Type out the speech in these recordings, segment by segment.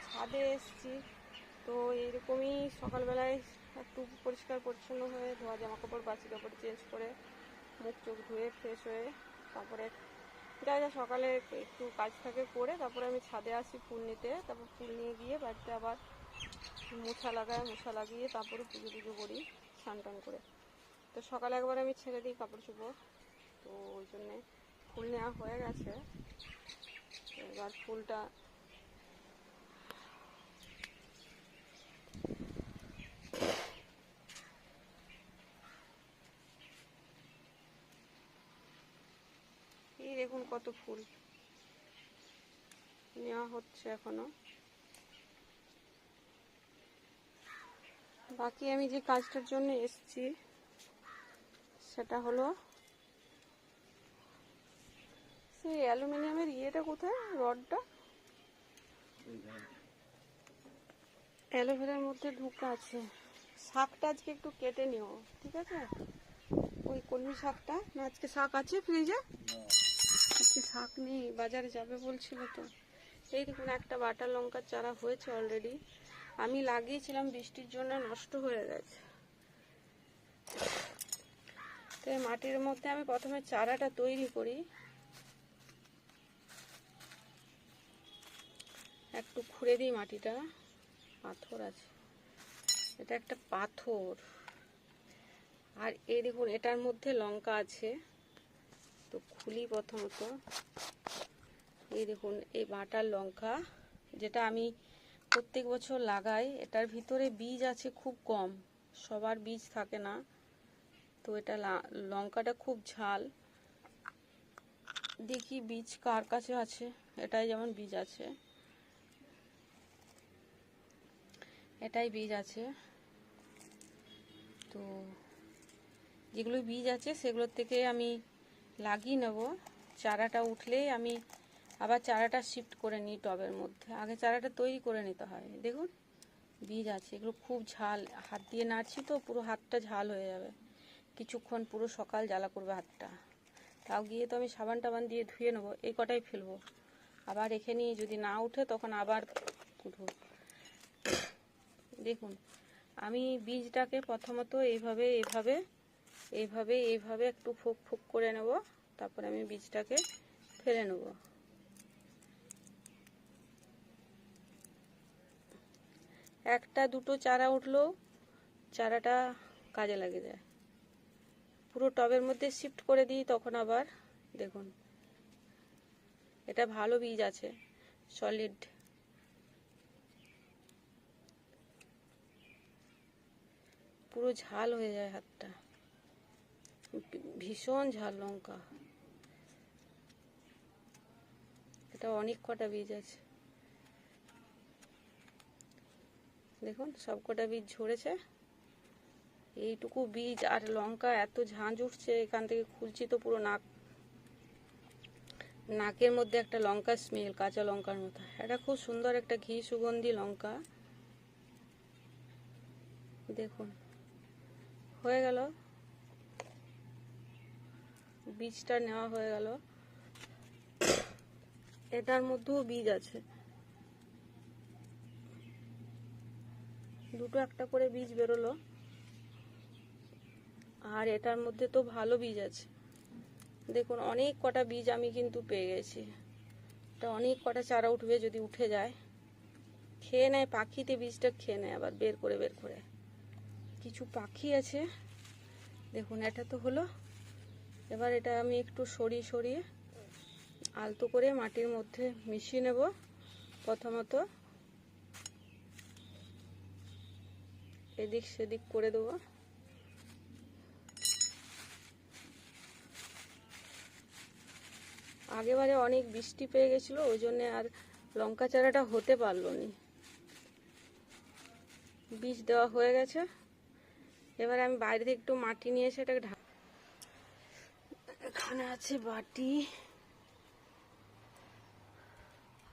ছাদে এসেছি। তো এরকমই সকালবেলায় একটু পরিষ্কার পরিচ্ছন্ন হয়ে ধোয়া জামা কাপড় বাসি কাপড় চেঞ্জ করে মুখ চোখ ধুয়ে ফ্রেশ হয়ে তারপরে যা যা সকালে একটু কাজ থাকে করে তারপরে আমি ছাদে আসি ফুল নিতে। তারপর ফুল নিয়ে গিয়ে বাড়িতে আবার মোছা লাগিয়ে তারপরে পুজো করি স্নান টান করে। তো সকালে একবার আমি ছেড়ে দিই কাপড় চোপড়, তো ওই জন্যে ফুল নেওয়া হয়ে গেছে। এবার ফুলটা এই দেখুন কত ফুল নেওয়া হচ্ছে এখনো। বাকি আমি যে কাজটার জন্য এসেছি সেটা হলো সেই অ্যালুমিনিয়ামের ইয়েটা কোথায়, রডটা অ্যালোভেরার মধ্যে ঢুকে আছে। শাকটা আজকে একটু কেটে নিও, ঠিক আছে? ওই কলমি শাকটা না, আজকে শাক আছে ফ্রিজে? আজকে শাক নেই, বাজারে যাবে বলছিল তো। এই দেখুন একটা বাটা লঙ্কার চারা হয়েছে অলরেডি, আমি লাগিয়েছিলাম বৃষ্টির জন্য নষ্ট হয়ে গেছে। তো মাটির মধ্যে আমি প্রথমে চারাটা তৈরি করি, একটু খুঁড়ে দিই মাটিটা। পাথর আছে, এটা একটা পাথর। আর এই দেখুন এটার মধ্যে লঙ্কা আছে, তো খুলি প্রথমত। এই দেখুন এই বাটার লঙ্কা, যেটা আমি প্রত্যেক বছর লাগাই। এটার ভিতরে বীজ আছে খুব কম, সবার বীজ থাকে না। তো এটা লঙ্কাটা খুব ঝাল। দেখি বীজ কার কাছে আছে। এটাই যেমন বীজ আছে, এটাই বীজ আছে। তো যেগুলো বীজ আছে সেগুলোর থেকে আমি লাগিয়ে নেব। চারাটা উঠলেই আমি আবার চারাটা শিফট করে নিই টবের মধ্যে। আগে চারাটা তৈরি করে নিতে হয়। দেখুন বীজ আছে, এগুলো খুব ঝাল। হাত দিয়ে নাড়ছি তো পুরো হাতটা ঝাল হয়ে যাবে কিছুক্ষণ, পুরো সকাল জ্বালা করবে হাতটা। তাও গিয়ে তো আমি সাবান টাবান দিয়ে ধুয়ে নেবো, এই কটাই ফেলবো। আবার রেখে নিয়ে যদি না উঠে তখন আবার উঠবো। দেখুন আমি বীজটাকে প্রথমত এইভাবে এইভাবে এইভাবে এইভাবে একটু ফুক ফুক করে নেব, তারপরে আমি বীজটাকে ফেলে নেব। একটা দুটো চারা উঠলেও চারাটা কাজে লাগে যায়। পুরো টবের মধ্যে শিফট করে দিই তখন আবার দেখুন এটা ভালো বীজ আছে, সলিড। পুরো ঝাল হয়ে যায় হাতটা, ভীষণ ঝাল লঙ্কা। এটা অনেক কটা বীজ আছে, দেখুন সব কটা বীজ ঝরেছে। এইটুকু বীজ আর লঙ্কা এত ঝাঁঝ উঠছে, এখান থেকে খুলছি তো পুরো নাকের মধ্যে একটা লঙ্কা স্মেল, কাঁচা লঙ্কার মতো। এটা খুব সুন্দর একটা ঘি সুগন্ধি লঙ্কা। দেখুন হয়ে গেল, বীজটা নেওয়া হয়ে গেল। এটার মধ্যেও বীজ আছে, দুটো একটা করে বীজ বেরোলো। আর এটার মধ্যে তো ভালো বীজ আছে, দেখুন অনেক কটা বীজ আমি কিন্তু পেয়ে গেছি। এটা অনেক কটা চারা উঠবে যদি উঠে যায়। খেয়ে নেয় পাখিতে, বীজটা খেয়ে নেয় আবার বের করে কিছু পাখি আছে। দেখুন এটা তো হলো। এবার এটা আমি একটু সরিয়ে আলতো করে মাটির মধ্যে মিশিয়ে নেব। প্রথমত এদিক সেদিক করে দেবো। আগেবারে অনেক বৃষ্টি পেয়ে গেছিলো, ওই জন্য আর লঙ্কা চারাটা হতে পারলো না। বীজ দেওয়া হয়ে গেছে। এবার আমি বাইরে থেকে একটু মাটি নিয়ে এসে এটাকে এখানে আছে বাটি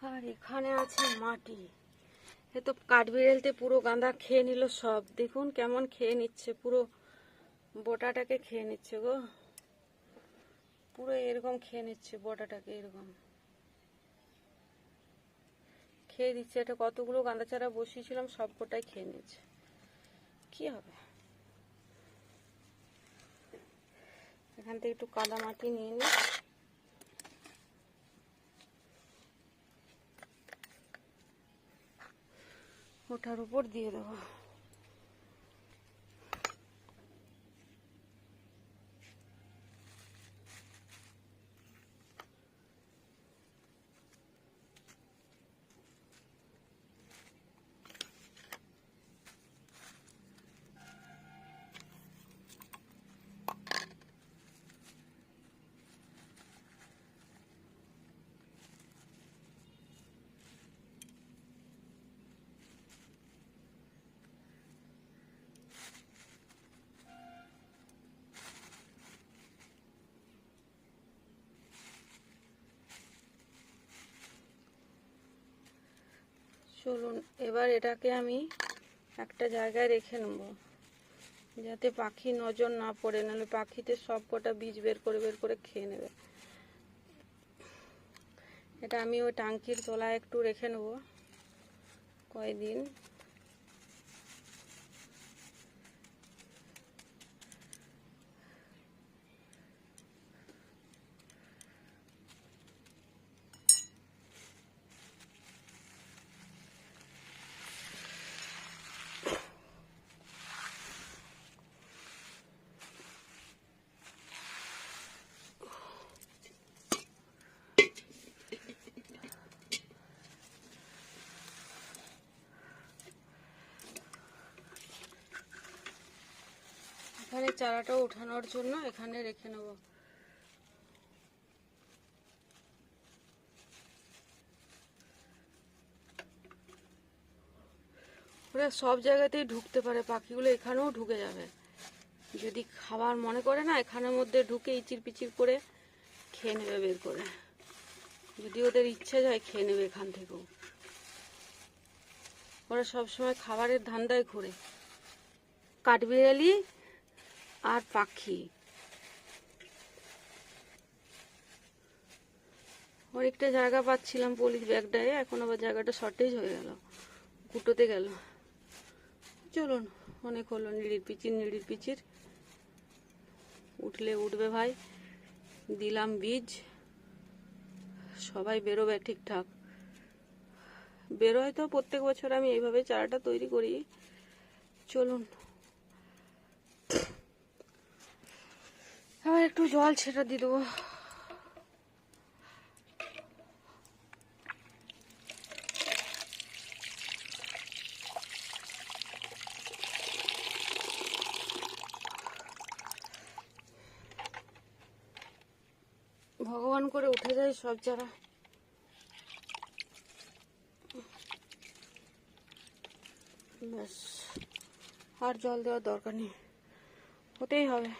আর এখানে আছে মাটি। এ তো কাঠবিড়েলতে পুরো গাঁদা খেয়ে নিল সব। দেখুন কেমন খেয়ে নিচ্ছে, পুরো বোটাটাকে খেয়ে নিচ্ছে গো, পুরো এরকম খেয়ে নিচ্ছে বোটাটাকে, এরকম খেয়ে দিচ্ছে। এটা কতগুলো গাঁদা চারা বসিয়েছিলাম, সব কটাই খেয়ে নিচ্ছে। কি হবে? এখান থেকে একটু কাদা মাটি নিয়ে নিই, ওটার উপর দিয়ে দেবো। চলুন এবার এটাকে আমি একটা জায়গায় রেখে নেব, যাতে পাখি নজর না পড়ে, নাহলে পাখিতে সব কটা বীজ বের করে খেয়ে নেবে। এটা আমি ওই টাঙ্কির তলায় একটু রেখে নেব কয়েকদিন। এখানে চারাটা উঠানোর জন্য এখানে রেখে নেব। ওরা সব জায়গাতেই ঢুকতে পারে, পাখিগুলো এখানেও ঢুকে যাবে। যদি খাবার মনে করে না, এখানের মধ্যে ঢুকে ইচির পিচির করে খেয়ে নেবে বের করে। যদি ওদের ইচ্ছে যায় খেয়ে নেবে এখান থেকেও। ওরা সবসময় খাবারের ধান্দায় ঘুরে, কাঠবিড়ালি আর পাখি। অনেকটা জায়গা পাচ্ছিলাম পলিথ ব্যাগটায়, এখন আবার জায়গাটা শর্টেজ হয়ে গেল, কুটোতে গেল। চলুন, অনেক হলো নিড়ির পিচির। উঠলে উঠবে ভাই, দিলাম বীজ, সবাই বেরোবে ঠিকঠাক। বেরোয় তো প্রত্যেক বছর আমি এইভাবে চারাটা তৈরি করি। চলুন আবার একটু জল ছেটা দিয়ে দেবো। ভগবান করে উঠে যায় সব চারা। ব্যাস, আর জল দেওয়ার দরকার নেই, হতেই হবে।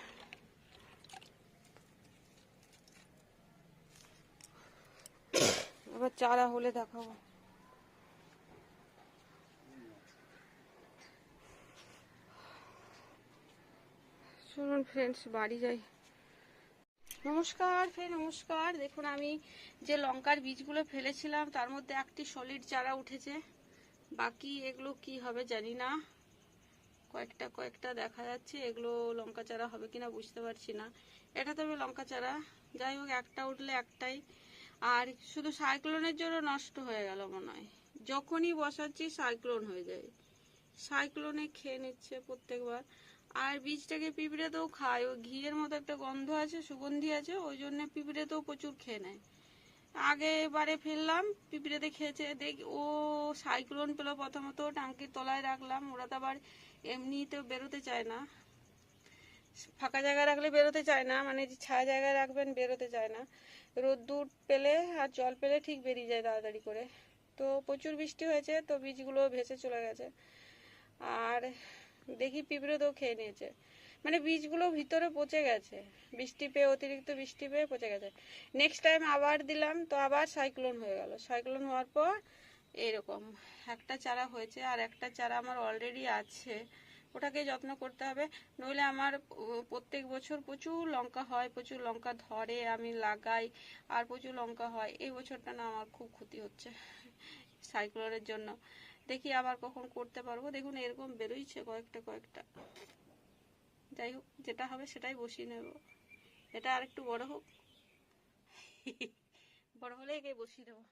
আবার চারা হলে দেখাবো। চলুন ফ্রেন্ডস, বাড়ি যাই। নমস্কার ফ্রেন্ড, নমস্কার। দেখুন আমি যে লঙ্কার বীজগুলো ফেলেছিলাম তার মধ্যে একটি সলিড চারা উঠেছে, বাকি এগুলো কি হবে জানি না। কয়েকটা দেখা যাচ্ছে, এগুলো লঙ্কা চারা হবে কিনা বুঝতে পারছি না। এটা তবে লঙ্কা চারা, যাই হোক একটা উঠলে একটাই। আর শুধু সাইক্লোনের জন্য নষ্ট হয়ে গেল মনে হয়। যখনই বসাচ্ছি সাইক্লোন হয়ে যায়, সাইক্লোনে খেয়ে নিচ্ছে প্রত্যেকবার। আর বীজটাকে পিঁপড়েতেও খায়, ওই ঘিয়ের মতো একটা গন্ধ আছে, সুগন্ধি আছে, ওই জন্য পিঁপড়েতেও প্রচুর খেয়ে নেয়। আগে এবারে ফেললাম, পিঁপড়েতে খেয়েছে, দেখি ও সাইক্লোন পেলো প্রথমত, টাঙ্কির তলায় রাখলাম। ওরা তো আবার এমনিতেও বেরোতে চায় না, ফাঁকা জায়গায় রাখলে বেরোতে চায় না, মানে ছায়া জায়গায় রাখবেন বেরোতে চায় না। রোদ্দুর পেলে আর জল পেলে ঠিক বেরিয়ে যায় তাড়াতাড়ি করে। তো প্রচুর বৃষ্টি হয়েছে, তো বীজগুলো ভেসে চলে গেছে। আর দেখি পিঁপড়েতেও খেয়ে নিয়েছে, মানে বীজগুলো ভিতরে পচে গেছে, বৃষ্টি পেয়ে, অতিরিক্ত বৃষ্টি পেয়ে পচে গেছে। নেক্সট টাইম আবার দিলাম, তো আবার সাইক্লোন হয়ে গেল। সাইক্লোন হওয়ার পর এরকম একটা চারা হয়েছে, আর একটা চারা আমার অলরেডি আছে, ওটাকে যত্ন করতে হবে। নইলে আমার প্রত্যেক বছর প্রচুর লঙ্কা হয়, প্রচুর লঙ্কা ধরে, আমি লাগাই আর প্রচুর লঙ্কা হয়। এই বছরটা না আমার খুব ক্ষতি হচ্ছে, সাইক্লোনের জন্য। দেখি আবার কখন করতে পারবো। দেখুন এরকম বেরোইছে কয়েকটা। যাই হোক, যেটা হবে সেটাই বসিয়ে নেব। এটা আর একটু বড় হোক, বড় হলে একে বসিয়ে দেবো।